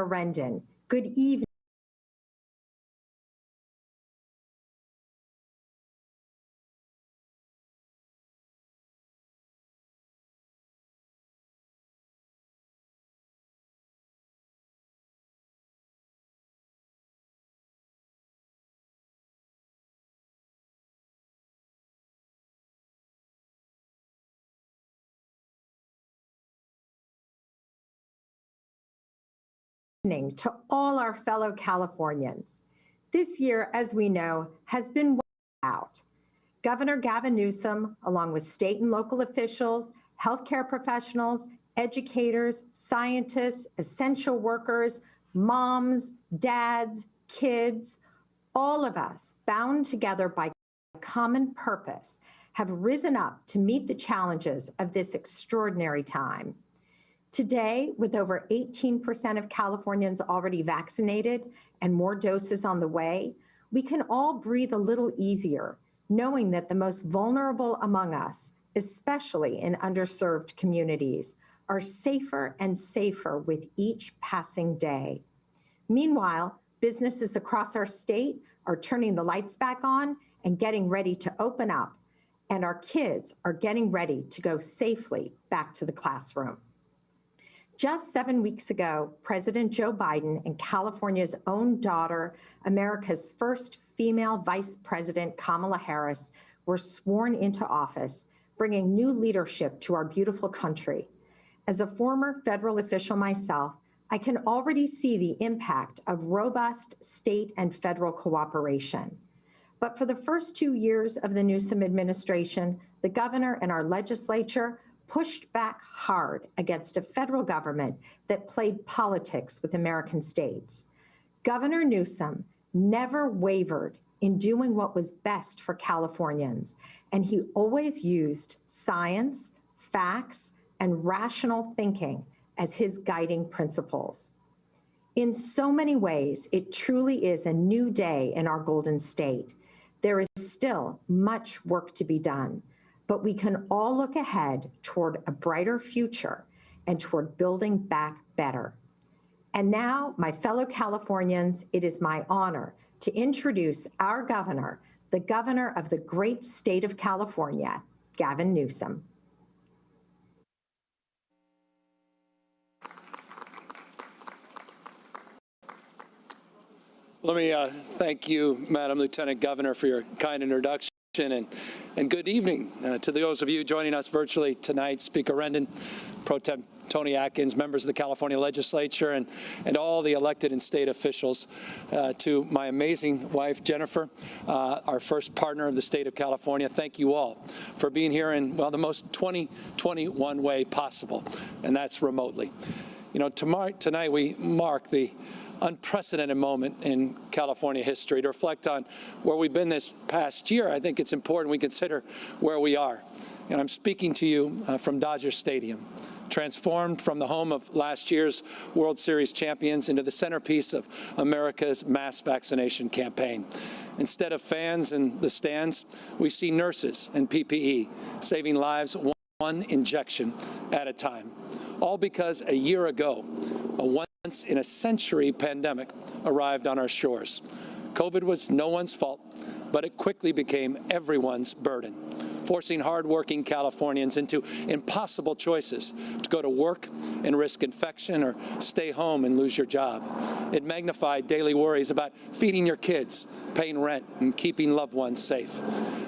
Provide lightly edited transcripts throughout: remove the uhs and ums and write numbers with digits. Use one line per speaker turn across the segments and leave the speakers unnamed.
Rendon. Good evening. To all our fellow Californians. This year, as we know, has been out. Governor Gavin Newsom, along with state and local officials, healthcare professionals, educators, scientists, essential workers, moms, dads, kids, all of us bound together by common purpose have risen up to meet the challenges of this extraordinary time. Today, with over 18% of Californians already vaccinated and more doses on the way, we can all breathe a little easier, knowing that the most vulnerable among us, especially in underserved communities, are safer and safer with each passing day. Meanwhile, businesses across our state are turning the lights back on and getting ready to open up, and our kids are getting ready to go safely back to the classroom. Just 7 weeks ago, President Joe Biden and California's own daughter, America's first female Vice President Kamala Harris, were sworn into office, bringing new leadership to our beautiful country. As a former federal official myself, I can already see the impact of robust state and federal cooperation. But for the first 2 years of the Newsom administration, the governor and our legislature pushed back hard against a federal government that played politics with American states. Governor Newsom never wavered in doing what was best for Californians, and he always used science, facts, and rational thinking as his guiding principles. In so many ways, it truly is a new day in our Golden State. There is still much work to be done, but we can all look ahead toward a brighter future and toward building back better. And now, my fellow Californians, it is my honor to introduce our governor, the governor of the great state of California, Gavin Newsom.
Let me thank you, Madam Lieutenant Governor, for your kind introduction. And good evening to those of you joining us virtually tonight. Speaker Rendon, Pro Tem Tony Atkins, members of the California Legislature, and all the elected and state officials. To my amazing wife, Jennifer, our first partner of the state of California, thank you all for being here in, well, the most 2021 way possible, and that's remotely. You know, tonight we mark the unprecedented moment in California history. To reflect on where we've been this past year, I think it's important we consider where we are. And I'm speaking to you from Dodger Stadium, transformed from the home of last year's World Series champions into the centerpiece of America's mass vaccination campaign. Instead of fans in the stands, we see nurses in PPE saving lives one injection at a time. All because a year ago, a once-in-a-century pandemic arrived on our shores. COVID was no one's fault, but it quickly became everyone's burden, forcing hardworking Californians into impossible choices to go to work and risk infection or stay home and lose your job. It magnified daily worries about feeding your kids, paying rent, and keeping loved ones safe.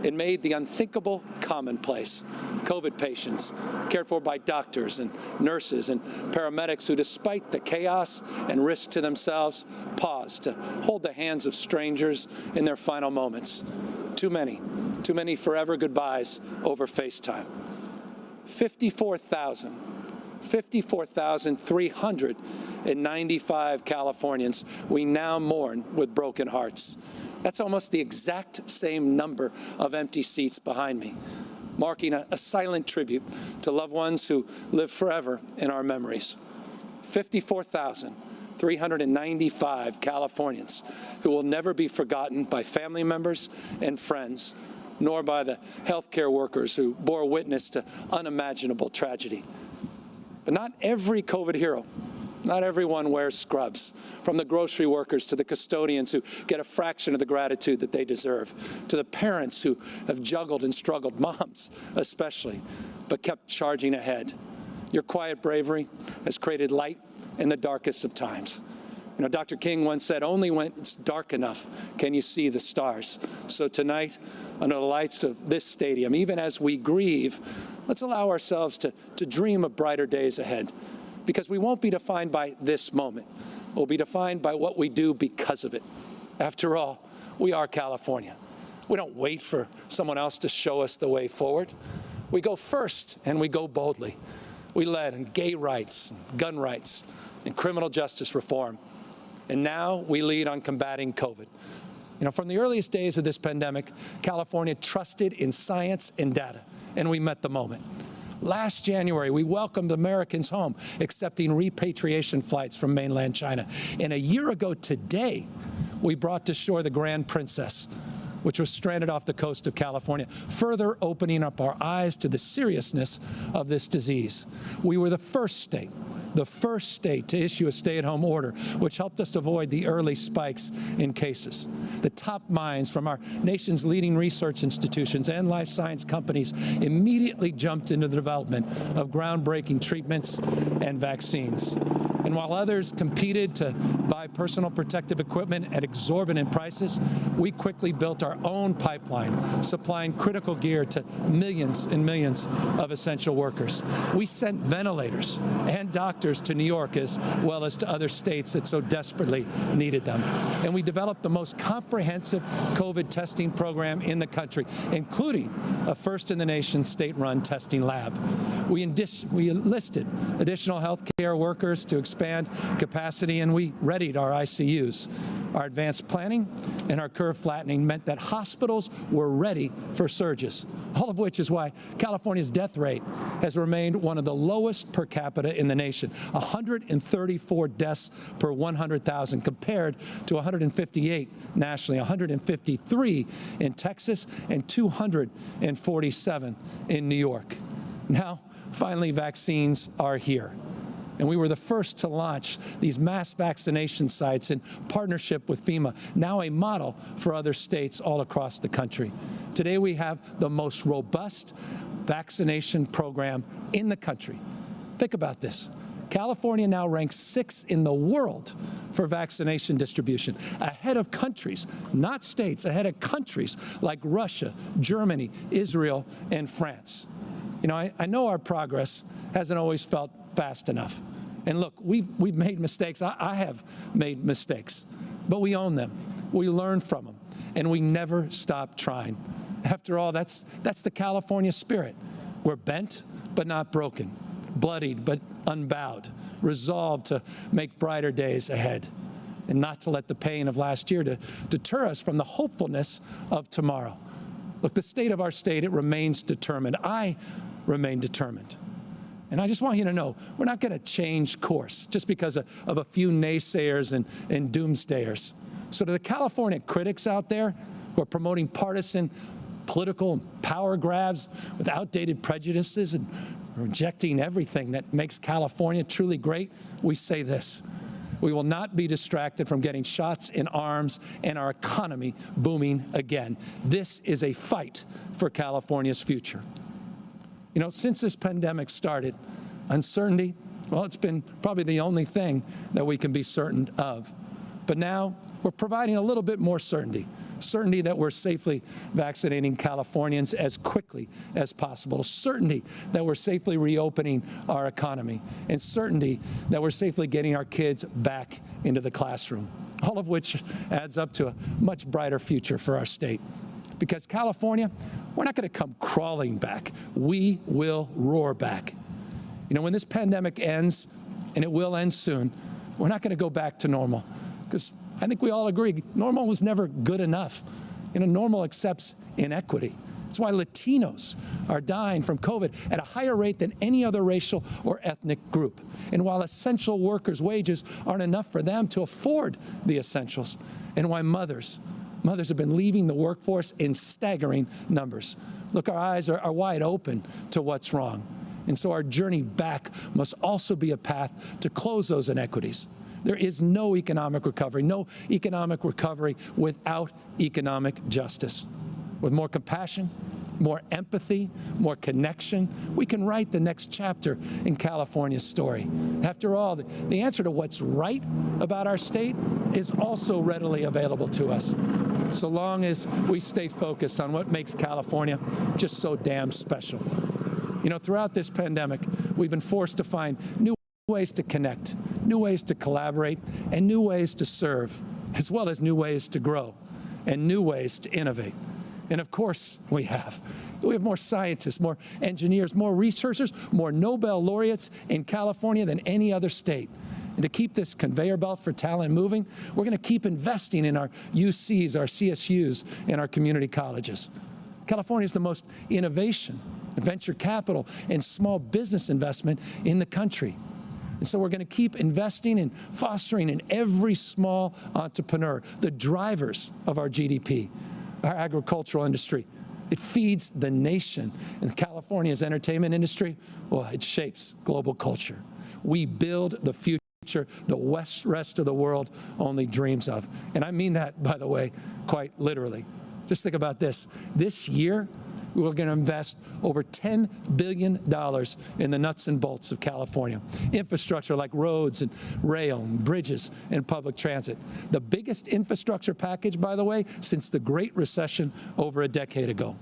It made the unthinkable commonplace. COVID patients cared for by doctors and nurses and paramedics who, despite the chaos and risk to themselves, paused to hold the hands of strangers in their final moments. Too many forever goodbyes over FaceTime. 54,395 Californians we now mourn with broken hearts. That's almost the exact same number of empty seats behind me, marking a silent tribute to loved ones who live forever in our memories. 54,395 Californians who will never be forgotten by family members and friends, nor by the healthcare workers who bore witness to unimaginable tragedy. But not every COVID hero Not everyone wears scrubs, from the grocery workers to the custodians who get a fraction of the gratitude that they deserve, to the parents who have juggled and struggled, moms especially, but kept charging ahead. Your quiet bravery has created light in the darkest of times. You know, Dr. King once said, only when it's dark enough can you see the stars. So tonight, under the lights of this stadium, even as we grieve, let's allow ourselves to dream of brighter days ahead. Because we won't be defined by this moment. We'll be defined by what we do because of it. After all, we are California. We don't wait for someone else to show us the way forward. We go first, and we go boldly. We led in gay rights, gun rights, and criminal justice reform. And now we lead on combating COVID. You know, from the earliest days of this pandemic, California trusted in science and data, and we met the moment. Last January, we welcomed Americans home, accepting repatriation flights from mainland China. And a year ago today, we brought to shore the Grand Princess, which was stranded off the coast of California, further opening up our eyes to the seriousness of this disease. We were the first state to issue a stay-at-home order, which helped us avoid the early spikes in cases. The top minds from our nation's leading research institutions and life science companies immediately jumped into the development of groundbreaking treatments and vaccines. And while others competed to buy personal protective equipment at exorbitant prices, we quickly built our own pipeline, supplying critical gear to millions and millions of essential workers. We sent ventilators and doctors to New York as well as to other states that so desperately needed them. And we developed the most comprehensive COVID testing program in the country, including a first-in-the-nation state-run testing lab. We enlisted additional healthcare workers to expand capacity, and we readied our ICUs. Our advanced planning and our curve flattening meant that hospitals were ready for surges, all of which is why California's death rate has remained one of the lowest per capita in the nation, 134 deaths per 100,000 compared to 158 nationally, 153 in Texas, and 247 in New York. Now, finally, vaccines are here. And we were the first to launch these mass vaccination sites in partnership with FEMA, now a model for other states all across the country. Today we have the most robust vaccination program in the country. Think about this. California now ranks 6th in the world for vaccination distribution, ahead of countries, not states, ahead of countries like Russia, Germany, Israel, and France. You know, I know our progress hasn't always felt fast enough. And look, we've made mistakes. I have made mistakes, but we own them. We learn from them, and we never stop trying. After all, that's the California spirit. We're bent, but not broken, bloodied, but unbowed, resolved to make brighter days ahead, and not to let the pain of last year to deter us from the hopefulness of tomorrow. Look, the state of our state, it remains determined. I remain determined. And I just want you to know, we're not going to change course just because of a few naysayers and doomsdayers. So to the California critics out there who are promoting partisan political power grabs with outdated prejudices and rejecting everything that makes California truly great, we say this: we will not be distracted from getting shots in arms and our economy booming again. This is a fight for California's future. You know, since this pandemic started, uncertainty, well, it's been probably the only thing that we can be certain of. But now we're providing a little bit more certainty that we're safely vaccinating Californians as quickly as possible, certainty that we're safely reopening our economy, and certainty that we're safely getting our kids back into the classroom, all of which adds up to a much brighter future for our state. Because California, we're not going to come crawling back. We will roar back. You know, when this pandemic ends, and it will end soon, we're not going to go back to normal. Because I think we all agree, normal was never good enough. You know, normal accepts inequity. That's why Latinos are dying from COVID at a higher rate than any other racial or ethnic group. And while essential workers' wages aren't enough for them to afford the essentials. And why mothers have been leaving the workforce in staggering numbers. Look, our eyes are wide open to what's wrong. And so our journey back must also be a path to close those inequities. There is no economic recovery without economic justice. With more compassion, more empathy, more connection, we can write the next chapter in California's story. After all, the answer to what's right about our state is also readily available to us, so long as we stay focused on what makes California just so damn special. You know, throughout this pandemic, we've been forced to find new ways to connect, new ways to collaborate, and new ways to serve, as well as new ways to grow and new ways to innovate. And of course, we have more scientists, more engineers, more researchers, more Nobel laureates in California than any other state. And to keep this conveyor belt for talent moving, we're going to keep investing in our UCs, our CSUs, and our community colleges. California is the most innovation, venture capital, and small business investment in the country. And so we're going to keep investing and fostering in every small entrepreneur, the drivers of our GDP. Our agricultural industry, it feeds the nation. And California's entertainment industry, well, it shapes global culture. We build the future the rest of the world only dreams of. And I mean that, by the way, quite literally. Just think about this. This year, we're going to invest over $10 billion in the nuts and bolts of California. Infrastructure like roads and rail and bridges and public transit. The biggest infrastructure package, by the way, since the Great Recession over a decade ago.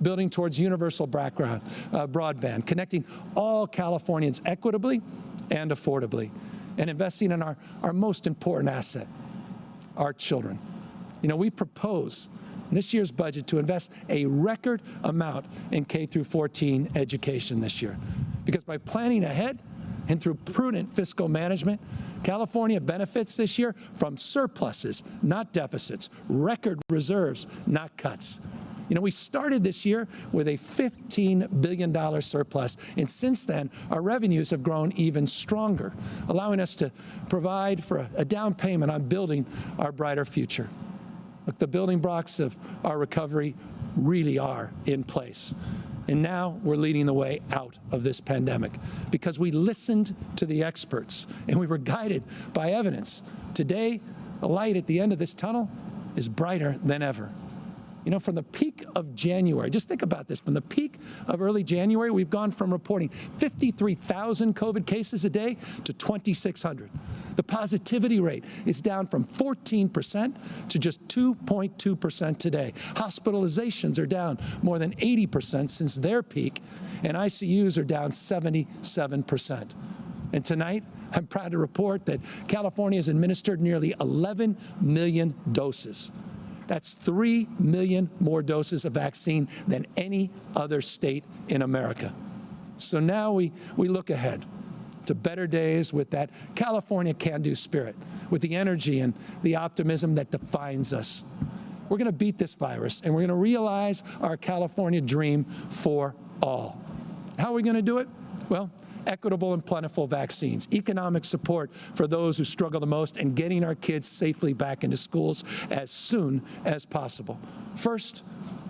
Building towards universal broadband, connecting all Californians equitably and affordably, and investing in our most important asset, our children. You know, we propose this year's budget to invest a record amount in K-14 education this year. Because by planning ahead and through prudent fiscal management, California benefits this year from surpluses, not deficits, record reserves, not cuts. You know, we started this year with a $15 billion surplus, and since then, our revenues have grown even stronger, allowing us to provide for a down payment on building our brighter future. Look, the building blocks of our recovery really are in place. And now we're leading the way out of this pandemic because we listened to the experts and we were guided by evidence. Today, the light at the end of this tunnel is brighter than ever. You know, from the peak of January, just think about this, from the peak of early January, we've gone from reporting 53,000 COVID cases a day to 2,600. The positivity rate is down from 14% to just 2.2% today. Hospitalizations are down more than 80% since their peak, and ICUs are down 77%. And tonight, I'm proud to report that California has administered nearly 11 million doses. That's 3 million more doses of vaccine than any other state in America. So now we look ahead to better days with that California can-do spirit, with the energy and the optimism that defines us. We're going to beat this virus, and we're going to realize our California dream for all. How are we going to do it? Well, equitable and plentiful vaccines, economic support for those who struggle the most, and getting our kids safely back into schools as soon as possible. First,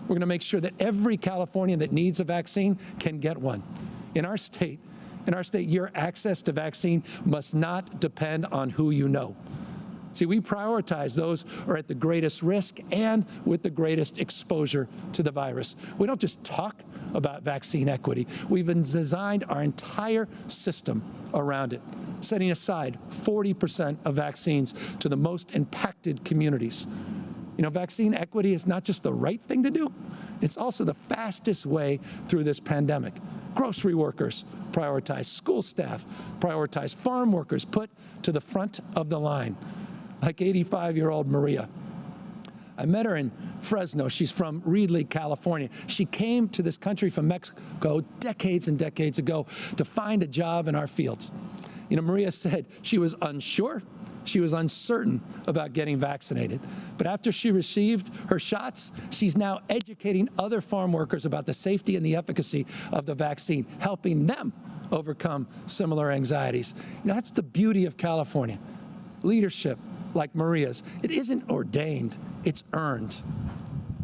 we're going to make sure that every Californian that needs a vaccine can get one. In our state, your access to vaccine must not depend on who you know. See, we prioritize those who are at the greatest risk and with the greatest exposure to the virus. We don't just talk about vaccine equity. We've designed our entire system around it, setting aside 40% of vaccines to the most impacted communities. You know, vaccine equity is not just the right thing to do, it's also the fastest way through this pandemic. Grocery workers prioritize, school staff prioritize, farm workers put to the front of the line. Like 85-year-old Maria. I met her in Fresno. She's from Reedley, California. She came to this country from Mexico decades and decades ago to find a job in our fields. You know, Maria said she was unsure, she was uncertain about getting vaccinated. But after she received her shots, she's now educating other farm workers about the safety and the efficacy of the vaccine, helping them overcome similar anxieties. You know, that's the beauty of California. Leadership like Maria's, it isn't ordained, it's earned.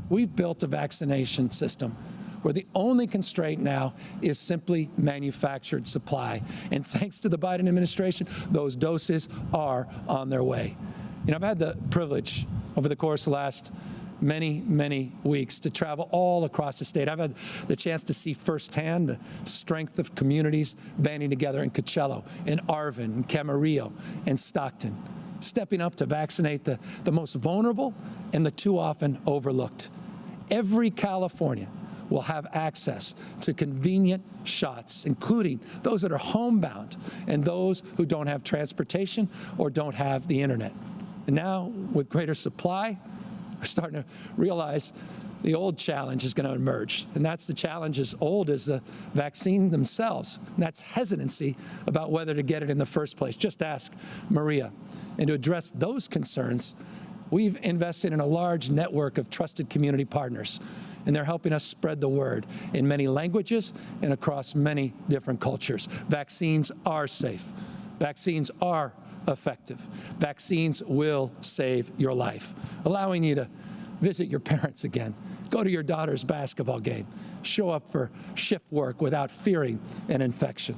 We've built a vaccination system where the only constraint now is simply manufactured supply. And thanks to the Biden administration, those doses are on their way. You know, I've had the privilege over the course of the last many weeks to travel all across the state. I've had the chance to see firsthand the strength of communities banding together in Coachella, in Arvin, in Camarillo, and Stockton, stepping up to vaccinate the most vulnerable and the too often overlooked. Every Californian will have access to convenient shots, including those that are homebound and those who don't have transportation or don't have the internet. And now, with greater supply, we're starting to realize the old challenge is going to emerge, and that's the challenge as old as the vaccine themselves. And that's hesitancy about whether to get it in the first place. Just ask Maria. And to address those concerns, we've invested in a large network of trusted community partners, and they're helping us spread the word in many languages and across many different cultures. Vaccines are safe. Vaccines are effective. Vaccines will save your life, allowing you to visit your parents again, go to your daughter's basketball game, show up for shift work without fearing an infection.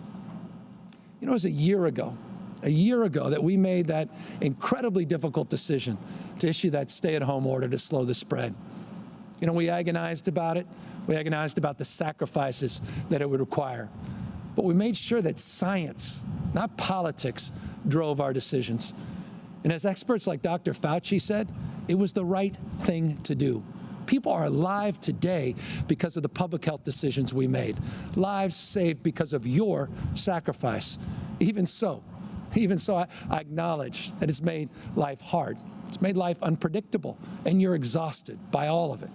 You know, it was a year ago that we made that incredibly difficult decision to issue that stay-at-home order to slow the spread. You know, we agonized about it. We agonized about the sacrifices that it would require. But we made sure that science, not politics, drove our decisions. And as experts like Dr. Fauci said, it was the right thing to do. People are alive today because of the public health decisions we made. Lives saved because of your sacrifice. Even so, I acknowledge that it's made life hard. It's made life unpredictable, and you're exhausted by all of it.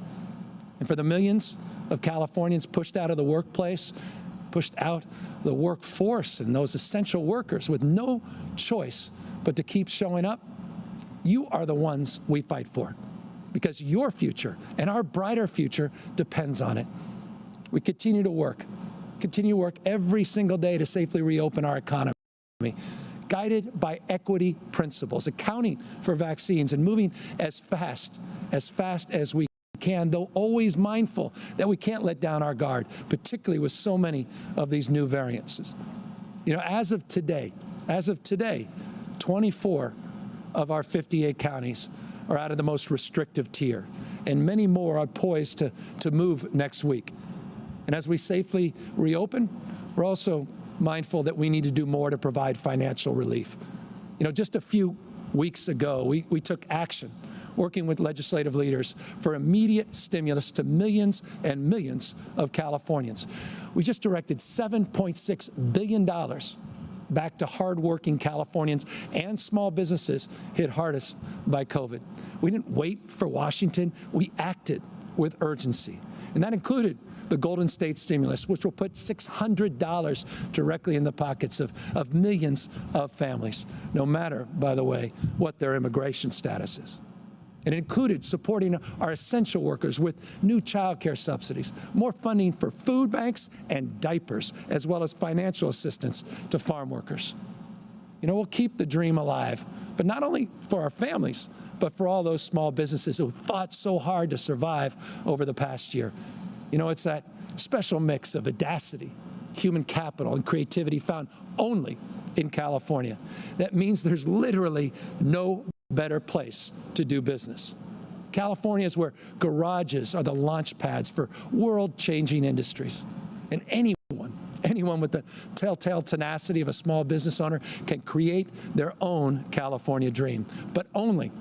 And for the millions of Californians pushed out of the workplace, pushed out the workforce and those essential workers with no choice but to keep showing up, you are the ones we fight for, because your future and our brighter future depends on it. We continue to work every single day to safely reopen our economy, guided by equity principles, accounting for vaccines and moving as fast as we can, though always mindful that we can't let down our guard, particularly with so many of these new variants. You know, as of today, 24 of our 58 counties are out of the most restrictive tier, and many more are poised to move next week. And as we safely reopen, we're also mindful that we need to do more to provide financial relief. You know, just a few weeks ago, we took action, working with legislative leaders for immediate stimulus to millions and millions of Californians. We just directed $7.6 billion back to hardworking Californians and small businesses hit hardest by COVID. We didn't wait for Washington. We acted with urgency. And that included the Golden State stimulus, which will put $600 directly in the pockets of millions of families, no matter, by the way, what their immigration status is. It included supporting our essential workers with new child care subsidies, more funding for food banks and diapers, as well as financial assistance to farm workers. You know, we'll keep the dream alive, but not only for our families, but for all those small businesses who fought so hard to survive over the past year. You know, it's that special mix of audacity, human capital, and creativity found only in California. That means there's literally no better place to do business. California is where garages are the launch pads for world-changing industries. And anyone with the telltale tenacity of a small business owner can create their own California dream, but only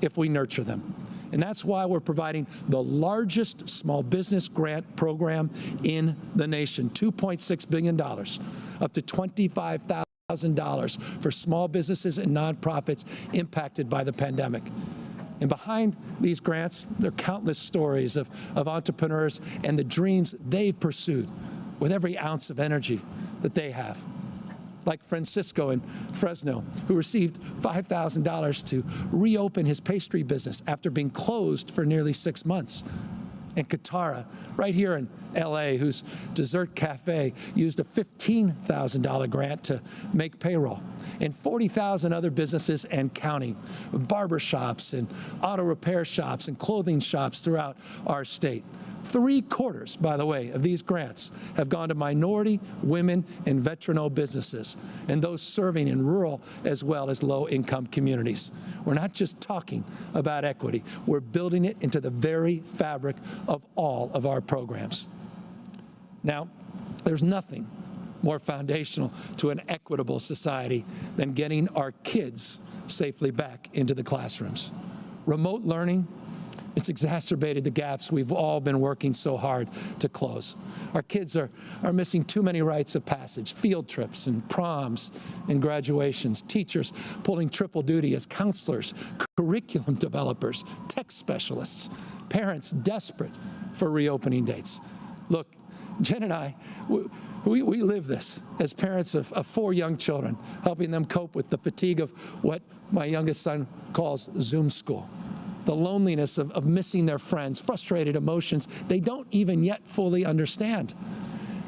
if we nurture them. And that's why we're providing the largest small business grant program in the nation, $2.6 billion, up to $25,000 for small businesses and nonprofits impacted by the pandemic. And behind these grants, there are countless stories of entrepreneurs and the dreams they've pursued with every ounce of energy that they have. Like Francisco in Fresno, who received $5,000 to reopen his pastry business after being closed for nearly 6 months. And Katara, right here in LA, whose dessert cafe used a $15,000 grant to make payroll. And 40,000 other businesses and counting, barber shops and auto repair shops and clothing shops throughout our state. 3/4, by the way, of these grants have gone to minority, women, and veteran-owned businesses, and those serving in rural as well as low-income communities. We're not just talking about equity. We're building it into the very fabric of all of our programs. Now, there's nothing more foundational to an equitable society than getting our kids safely back into the classrooms. Remote learning, it's exacerbated the gaps we've all been working so hard to close. Our kids are missing too many rites of passage, field trips and proms and graduations, teachers pulling triple duty as counselors, curriculum developers, tech specialists, parents desperate for reopening dates. Look, Jen and I, we live this as parents of 4 young children, helping them cope with the fatigue of what my youngest son calls Zoom school. The loneliness of missing their friends, frustrated emotions they don't even yet fully understand.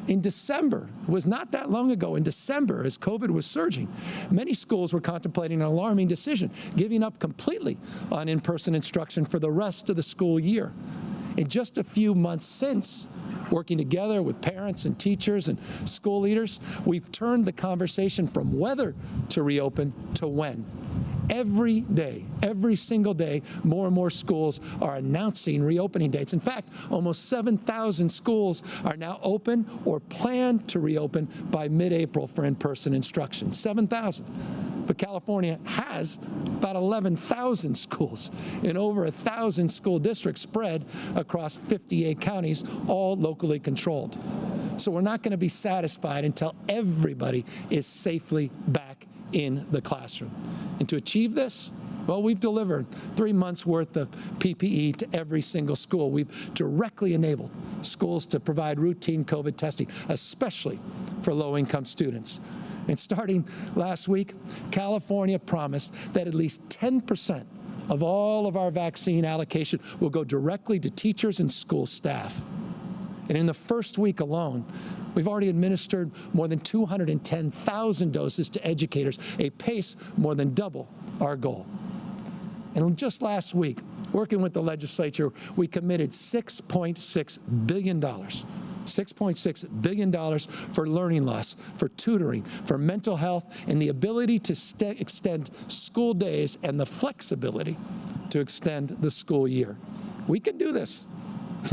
In December, it was not that long ago, in December, as COVID was surging, many schools were contemplating an alarming decision, giving up completely on in-person instruction for the rest of the school year. In just a few months since, working together with parents and teachers and school leaders, we've turned the conversation from whether to reopen to when. Every day, every single day, more and more schools are announcing reopening dates. In fact, almost 7,000 schools are now open or plan to reopen by mid-April for in-person instruction. 7,000. But California has about 11,000 schools in over 1,000 school districts spread across 58 counties, all locally controlled. So we're not going to be satisfied until everybody is safely back in the classroom. And to achieve this, well, we've delivered 3 months' worth of PPE to every single school. We've directly enabled schools to provide routine COVID testing, especially for low-income students. And starting last week, California promised that at least 10% of all of our vaccine allocation will go directly to teachers and school staff. And in the first week alone, we've already administered more than 210,000 doses to educators, a pace more than double our goal. And just last week, working with the legislature, we committed $6.6 billion. $6.6 billion for learning loss, for tutoring, for mental health, and the ability to extend school days and the flexibility to extend the school year. We can do this.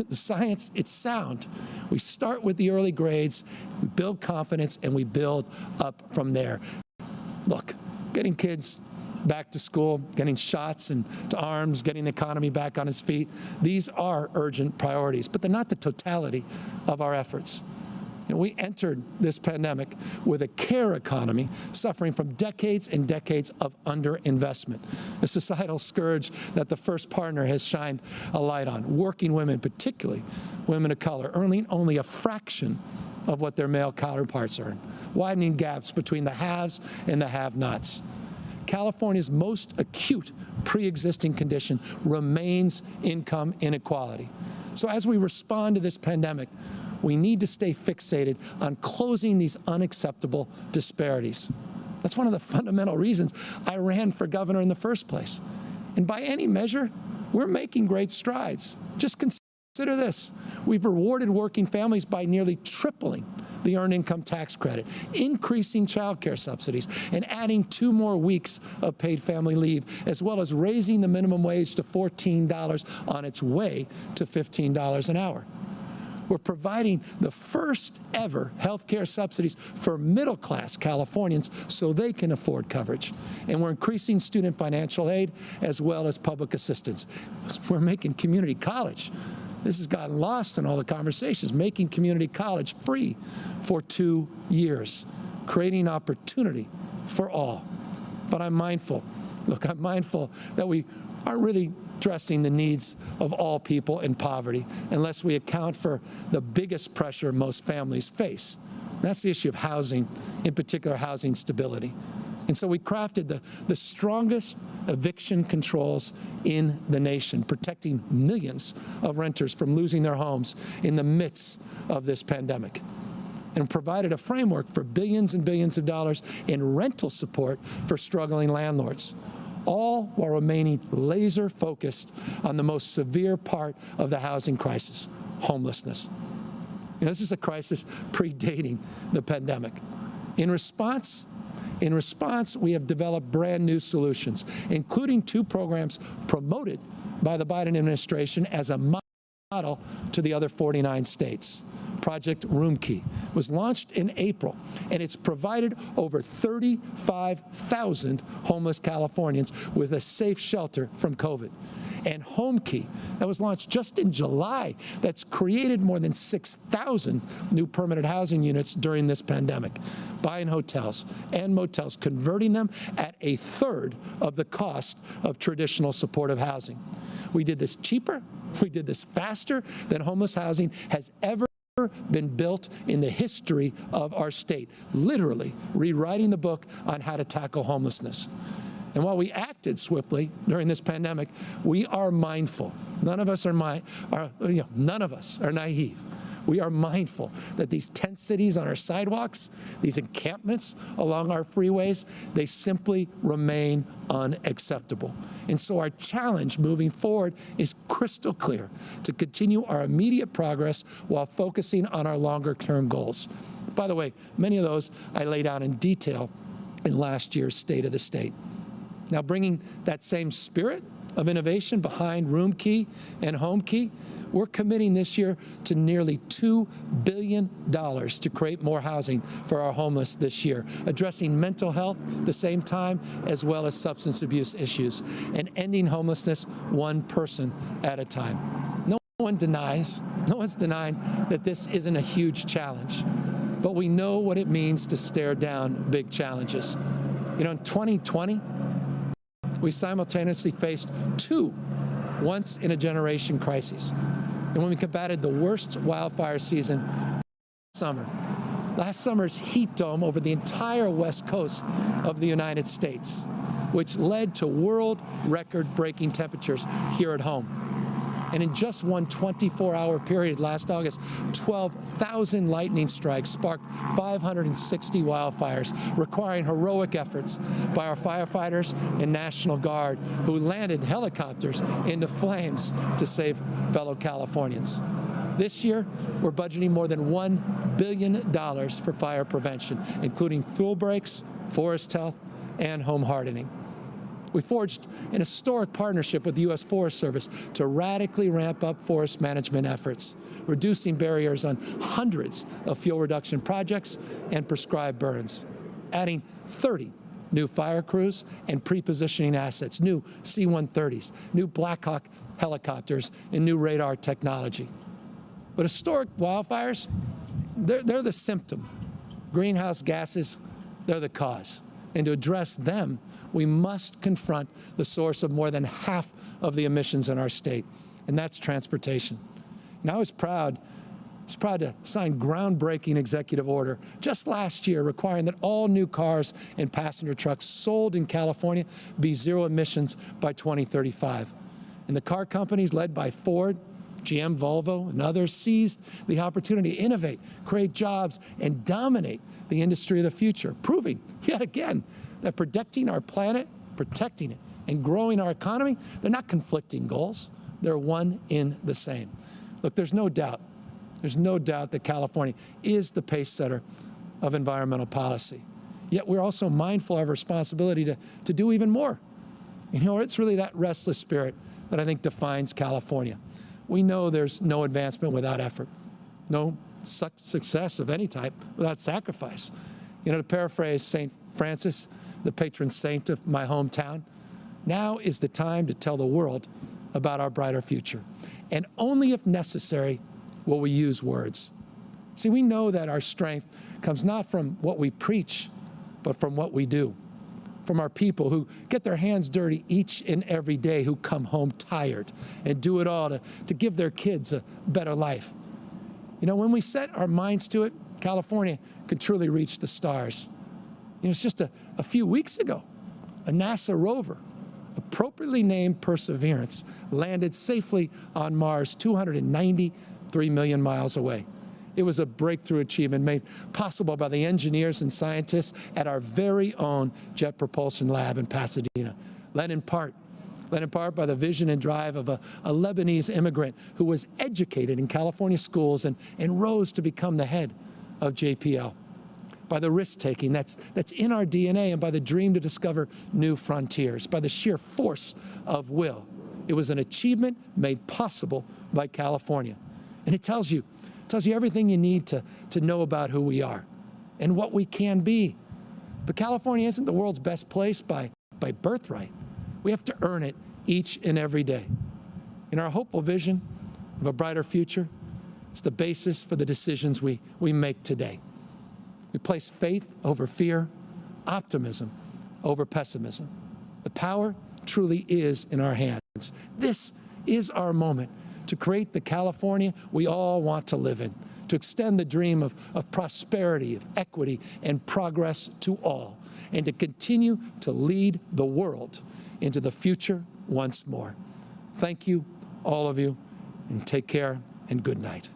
The science, it's sound. We start with the early grades, we build confidence, and we build up from there. Look, getting kids back to school, getting shots into arms, getting the economy back on its feet, these are urgent priorities, but they're not the totality of our efforts. And we entered this pandemic with a care economy suffering from decades and decades of underinvestment, a societal scourge that the first partner has shined a light on. Working women, particularly women of color, earning only a fraction of what their male counterparts earn, widening gaps between the haves and the have-nots. California's most acute pre-existing condition remains income inequality. So as we respond to this pandemic, we need to stay fixated on closing these unacceptable disparities. That's one of the fundamental reasons I ran for governor in the first place. And by any measure, we're making great strides. Just consider this. We've rewarded working families by nearly tripling the Earned Income Tax Credit, increasing child care subsidies, and adding 2 more weeks of paid family leave, as well as raising the minimum wage to $14 on its way to $15 an hour. We're providing the first ever health care subsidies for middle-class Californians so they can afford coverage. And we're increasing student financial aid as well as public assistance. We're making community college. This has gotten lost in all the conversations, making community college free for 2 years, creating opportunity for all. But I'm mindful, look, I'm mindful that we aren't really addressing the needs of all people in poverty unless we account for the biggest pressure most families face. That's the issue of housing, in particular housing stability. And so we crafted the strongest eviction controls in the nation, protecting millions of renters from losing their homes in the midst of this pandemic, and provided a framework for billions and billions of dollars in rental support for struggling landlords, all while remaining laser focused on the most severe part of the housing crisis, homelessness. This is a crisis predating the pandemic. In response, we have developed brand new solutions, including 2 programs promoted by the Biden administration as a model to the other 49 states. Project Roomkey was launched in April, and it's provided over 35,000 homeless Californians with a safe shelter from COVID. And HomeKey, that was launched just in July, that's created more than 6,000 new permanent housing units during this pandemic, buying hotels and motels, converting them at 1/3 of the cost of traditional supportive housing. We did this cheaper, we did this faster than homeless housing has ever been built in the history of our state, literally rewriting the book on how to tackle homelessness. And while we acted swiftly during this pandemic, we are mindful. None of us are naive. We are mindful that these tent cities on our sidewalks, these encampments along our freeways, they simply remain unacceptable. And so our challenge moving forward is crystal clear: to continue our immediate progress while focusing on our longer-term goals. By the way, many of those I laid out in detail in last year's State of the State. Now, bringing that same spirit of innovation behind Roomkey and HomeKey, we're committing this year to nearly $2 billion to create more housing for our homeless this year, addressing mental health at the same time, as well as substance abuse issues, and ending homelessness one person at a time. No one's denying that this isn't a huge challenge, but we know what it means to stare down big challenges. In 2020, we simultaneously faced 2 once-in-a-generation crises. And when we combated the worst wildfire season last summer's heat dome over the entire west coast of the United States, which led to world record-breaking temperatures here at home. And in just one 24-hour period last August, 12,000 lightning strikes sparked 560 wildfires, requiring heroic efforts by our firefighters and National Guard, who landed helicopters into flames to save fellow Californians. This year, we're budgeting more than $1 billion for fire prevention, including fuel breaks, forest health, and home hardening. We forged an historic partnership with the U.S. Forest Service to radically ramp up forest management efforts, reducing barriers on hundreds of fuel reduction projects and prescribed burns, adding 30 new fire crews and pre-positioning assets, new C-130s, new Black Hawk helicopters, and new radar technology. But historic wildfires, they're the symptom. Greenhouse gases, they're the cause. And to address them, we must confront the source of more than half of the emissions in our state, and that's transportation. And I was proud to sign groundbreaking executive order just last year requiring that all new cars and passenger trucks sold in California be zero emissions by 2035. And the car companies led by Ford, GM, Volvo, and others seized the opportunity to innovate, create jobs, and dominate the industry of the future, proving yet again that protecting our planet, protecting it, and growing our economy, they're not conflicting goals. They're one in the same. Look, there's no doubt that California is the pace setter of environmental policy. Yet we're also mindful of our responsibility to do even more. It's really that restless spirit that I think defines California. We know there's no advancement without effort, no success of any type without sacrifice. To paraphrase St. Francis, the patron saint of my hometown, now is the time to tell the world about our brighter future. And only if necessary will we use words. See, we know that our strength comes not from what we preach, but from what we do. From our people who get their hands dirty each and every day, who come home tired and do it all to give their kids a better life. When we set our minds to it, California could truly reach the stars. It's just a few weeks ago, a NASA rover, appropriately named Perseverance, landed safely on Mars 293 million miles away. It was a breakthrough achievement made possible by the engineers and scientists at our very own Jet Propulsion Lab in Pasadena, led in part led in part by the vision and drive of a Lebanese immigrant who was educated in California schools and rose to become the head of JPL. By the risk-taking that's in our DNA, and by the dream to discover new frontiers, by the sheer force of will. It was an achievement made possible by California. And it tells you everything you need to know about who we are and what we can be. But California isn't the world's best place by birthright. We have to earn it each and every day. And our hopeful vision of a brighter future is the basis for the decisions we make today. We place faith over fear, optimism over pessimism. The power truly is in our hands. This is our moment to create the California we all want to live in, to extend the dream of prosperity, of equity, and progress to all, and to continue to lead the world into the future once more. Thank you, all of you, and take care and good night.